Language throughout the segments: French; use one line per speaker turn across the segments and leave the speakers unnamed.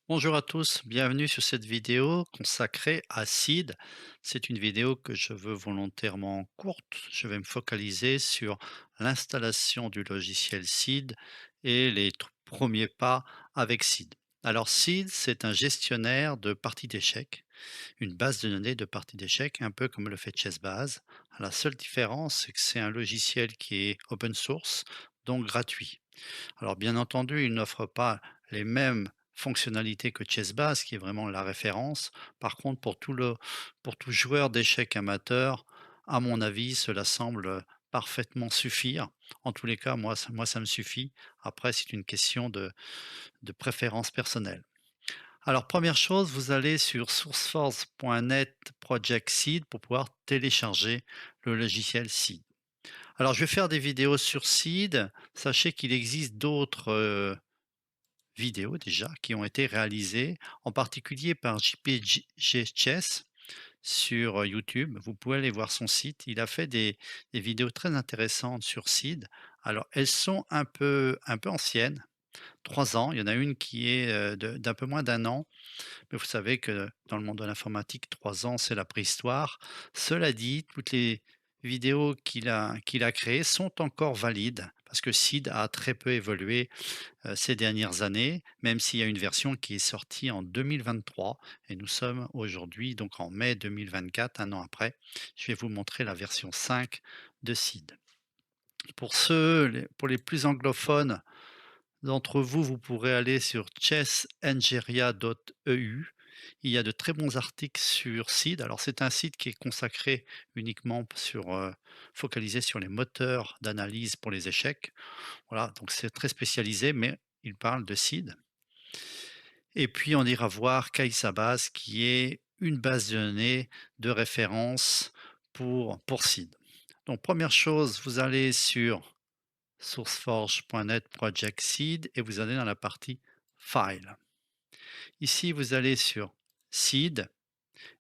Bonjour à tous, bienvenue sur cette vidéo consacrée à Seed. C'est une vidéo que je veux volontairement courte. Je vais me focaliser sur l'installation du logiciel Seed et les premiers pas avec Seed. Alors Seed, c'est un gestionnaire de parties d'échecs, une base de données de parties d'échecs, un peu comme le fait ChessBase. La seule différence, c'est que c'est un logiciel qui est open source, donc gratuit. Alors bien entendu, il n'offre pas les mêmes fonctionnalités que ChessBase, qui est vraiment la référence. Par contre, pour tout joueur d'échecs amateur, à mon avis, cela semble parfaitement suffire. En tous les cas, moi, ça me suffit. Après, c'est une question de préférence personnelle. Alors, première chose, vous allez sur sourceforce.net Project Seed pour pouvoir télécharger le logiciel Seed. Alors, je vais faire des vidéos sur Seed. Sachez qu'il existe d'autres vidéos déjà qui ont été réalisées, en particulier par JPG Chess sur YouTube. Vous pouvez aller voir son site. Il a fait des vidéos très intéressantes sur Seed. Alors, elles sont un peu anciennes, 3 ans. Il y en a une qui est d'un peu moins d'un an. Mais vous savez que dans le monde de l'informatique, 3 ans, c'est la préhistoire. Cela dit, toutes les vidéos qu'il a créées sont encore valides parce que Seed a très peu évolué ces dernières années, même s'il y a une version qui est sortie en 2023 et nous sommes aujourd'hui donc en mai 2024, un an après. Je vais vous montrer la version 5 de Seed. Pour les plus anglophones d'entre vous, vous pourrez aller sur chessengeria.eu. Il y a de très bons articles sur Seed. Alors c'est un site qui est consacré uniquement focalisé sur les moteurs d'analyse pour les échecs. Voilà, donc c'est très spécialisé, mais il parle de Seed. Et puis on ira voir Kaisabase qui est une base de données de référence pour Seed. Donc première chose, vous allez sur sourceforge.net Project Seed et vous allez dans la partie File. Ici, vous allez sur Seed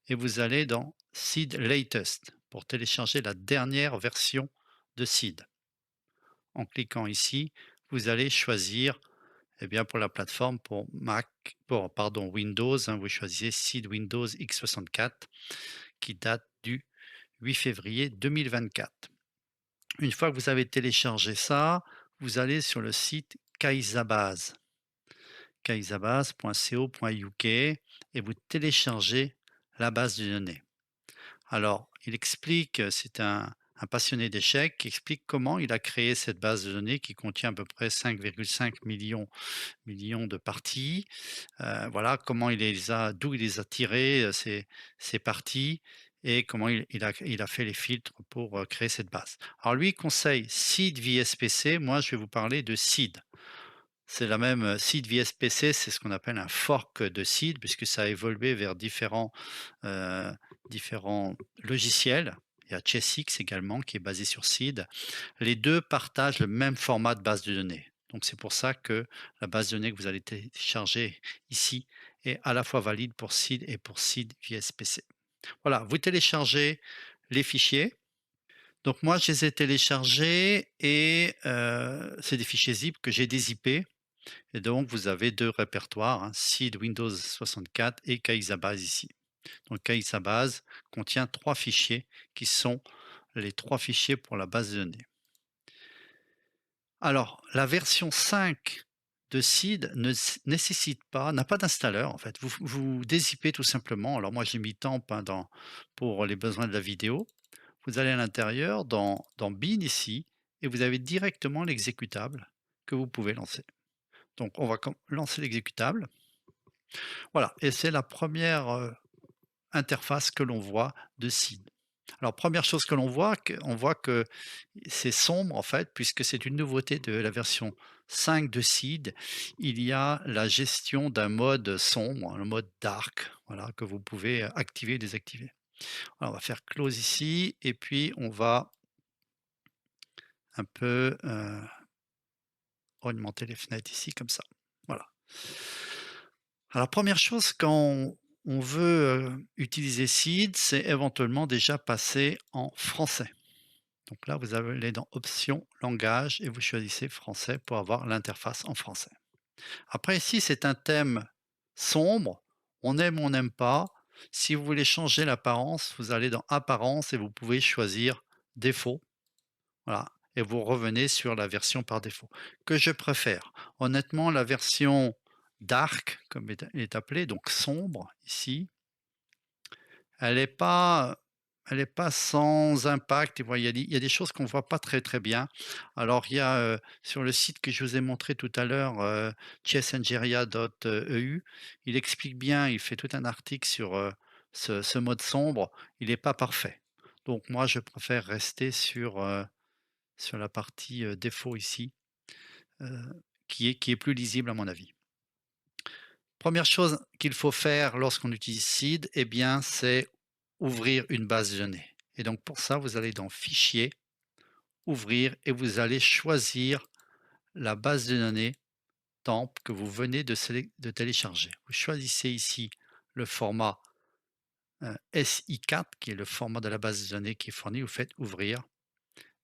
et vous allez dans Seed Latest pour télécharger la dernière version de Seed. En cliquant ici, vous allez choisir eh bien, pour la plateforme, pour Mac, Windows, vous choisissez Seed Windows x64 qui date du 8 février 2024. Une fois que vous avez téléchargé ça, vous allez sur le site Kaisabase, kaisabase.co.uk et vous téléchargez la base de données. Alors, il explique, c'est un passionné d'échecs qui explique comment il a créé cette base de données qui contient à peu près 5,5 millions de parties. Voilà, d'où il les a tirées, ces parties et comment il a fait les filtres pour créer cette base. Alors lui, il conseille Seed VSPC. Moi, je vais vous parler de Seed. C'est la même Seed VSPC, c'est ce qu'on appelle un fork de Seed, puisque ça a évolué vers euh, différents logiciels. Il y a ChessX également qui est basé sur Seed. Les deux partagent le même format de base de données. Donc c'est pour ça que la base de données que vous allez télécharger ici est à la fois valide pour Seed et pour Seed VSPC. Voilà, vous téléchargez les fichiers. Donc moi, je les ai téléchargés et c'est des fichiers zip que j'ai dézippés. Et donc, vous avez 2 répertoires, hein, Seed Windows 64 et Kaisabase ici. Donc Kaisabase contient 3 fichiers qui sont les 3 fichiers pour la base de données. Alors, la version 5 de Seed ne nécessite pas, n'a pas d'installeur en fait. Vous dézippez tout simplement. Alors moi j'ai mis Temp hein, pour les besoins de la vidéo. Vous allez à l'intérieur dans Bin ici et vous avez directement l'exécutable que vous pouvez lancer. Donc on va lancer l'exécutable. Voilà, et c'est la première interface que l'on voit de Seed. Alors première chose que on voit que c'est sombre en fait, puisque c'est une nouveauté de la version 5 de Seed. Il y a la gestion d'un mode sombre, le mode dark, voilà, que vous pouvez activer et désactiver. Alors on va faire close ici, et puis on va un peu augmenter les fenêtres ici comme ça. Voilà. Alors première chose quand on veut utiliser Seed, c'est éventuellement déjà passer en français. Donc là, vous allez dans Options, langage et vous choisissez français pour avoir l'interface en français. Après ici, c'est un thème sombre, on aime ou on n'aime pas. Si vous voulez changer l'apparence, vous allez dans apparence et vous pouvez choisir défaut, voilà, et vous revenez sur la version par défaut, que je préfère. Honnêtement, la version dark, comme est appelée, donc sombre ici, elle est pas elle est pas sans impact. Et voilà, il y a des choses qu'on voit pas très, très bien. Alors il y a, sur le site que je vous ai montré tout à l'heure, chessengeria.eu, il explique bien, il fait tout un article sur, ce mode sombre. Il est pas parfait. Donc moi, je préfère rester sur la partie, défaut ici, heu, qui est plus lisible à mon avis. Première chose qu'il faut faire lorsqu'on utilise Seed, eh bien, c'est ouvrir une base de données. Et donc pour ça, vous allez dans Fichier, Ouvrir et vous allez choisir la base de données temp que vous venez de télécharger. Vous choisissez ici le format, SI4 qui est le format de la base de données qui est fourni. Vous faites Ouvrir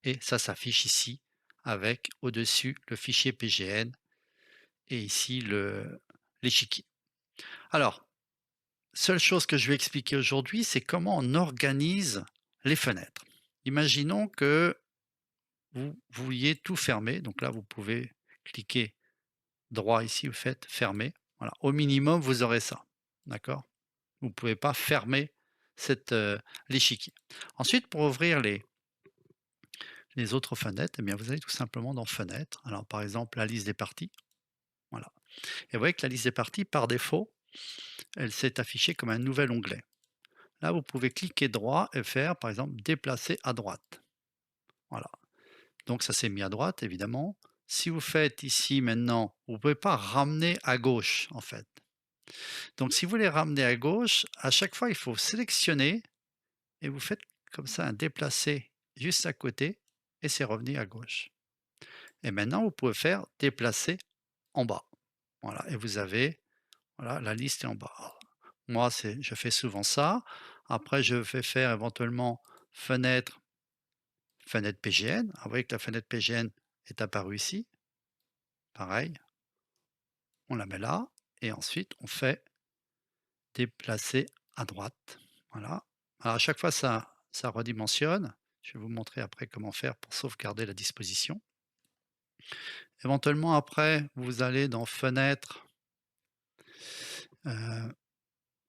et ça s'affiche ici avec au-dessus le fichier PGN et ici l'échiquier. Alors, seule chose que je vais expliquer aujourd'hui, c'est comment on organise les fenêtres. Imaginons que vous vouliez tout fermer, donc là vous pouvez cliquer droit ici, vous faites fermer. Voilà, au minimum vous aurez ça, d'accord? Vous ne pouvez pas fermer l'échiquier. Ensuite, pour ouvrir les autres fenêtres, eh bien vous allez tout simplement dans Fenêtres. Alors par exemple la liste des parties, voilà. Et vous voyez que la liste des parties, par défaut, elle s'est affichée comme un nouvel onglet. Là, vous pouvez cliquer droit et faire, par exemple, déplacer à droite. Voilà. Donc ça s'est mis à droite, évidemment. Si vous faites ici maintenant, vous ne pouvez pas ramener à gauche, en fait. Donc si vous voulez ramener à gauche, à chaque fois, il faut sélectionner et vous faites comme ça un déplacer juste à côté et c'est revenu à gauche. Et maintenant, vous pouvez faire déplacer en bas. Voilà. Et vous avez, voilà, la liste est en bas. Moi, je fais souvent ça. Après, je vais faire éventuellement fenêtre Fenêtre PGN, vous voyez que la fenêtre PGN est apparue ici, pareil, on la met là et ensuite on fait déplacer à droite, voilà. Alors à chaque fois ça redimensionne, je vais vous montrer après comment faire pour sauvegarder la disposition. Éventuellement après, vous allez dans Fenêtre, heu,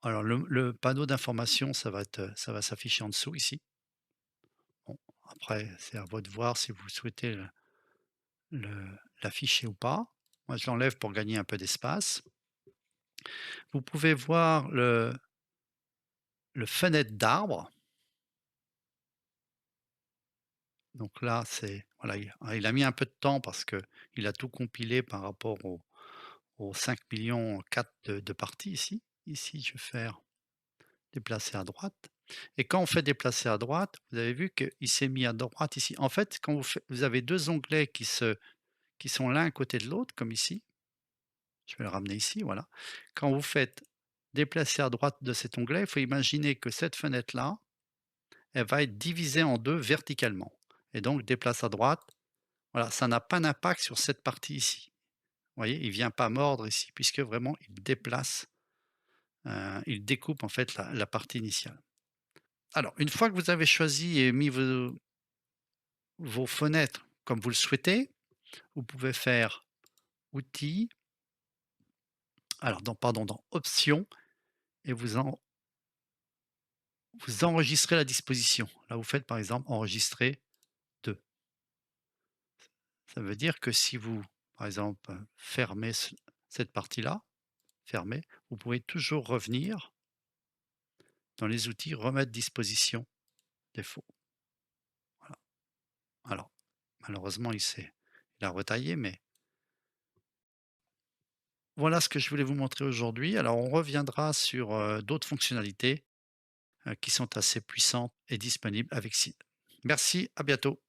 alors le panneau d'information ça va s'afficher en dessous ici. Bon, après c'est à vous de voir si vous souhaitez l'afficher ou pas. Moi je l'enlève pour gagner un peu d'espace. Vous pouvez voir le fenêtre d'arbre. Donc là, c'est voilà, il a mis un peu de temps parce qu'il a tout compilé par rapport aux 5 400 000 de parties ici. Ici, je vais faire déplacer à droite et quand on fait déplacer à droite, vous avez vu qu'il s'est mis à droite ici. En fait, quand vous avez 2 onglets qui sont l'un à côté de l'autre, comme ici. Je vais le ramener ici, voilà. Quand vous faites déplacer à droite de cet onglet, il faut imaginer que cette fenêtre-là, elle va être divisée en 2 verticalement et donc déplace à droite, voilà, ça n'a pas d'impact sur cette partie ici. Vous voyez? Il ne vient pas mordre ici puisque vraiment il déplace, il découpe en fait la partie initiale. Alors une fois que vous avez choisi et mis vos fenêtres comme vous le souhaitez, vous pouvez faire Outils, alors dans Options et vous enregistrez la disposition. Là, vous faites par exemple enregistrer 2. Ça veut dire que si vous, par exemple, fermez cette partie-là, fermez, vous pouvez toujours revenir dans les outils, remettre disposition défaut. Voilà. Alors, malheureusement, il a retaillé, mais voilà ce que je voulais vous montrer aujourd'hui. Alors, on reviendra sur d'autres fonctionnalités qui sont assez puissantes et disponibles avec Seed. Merci, à bientôt.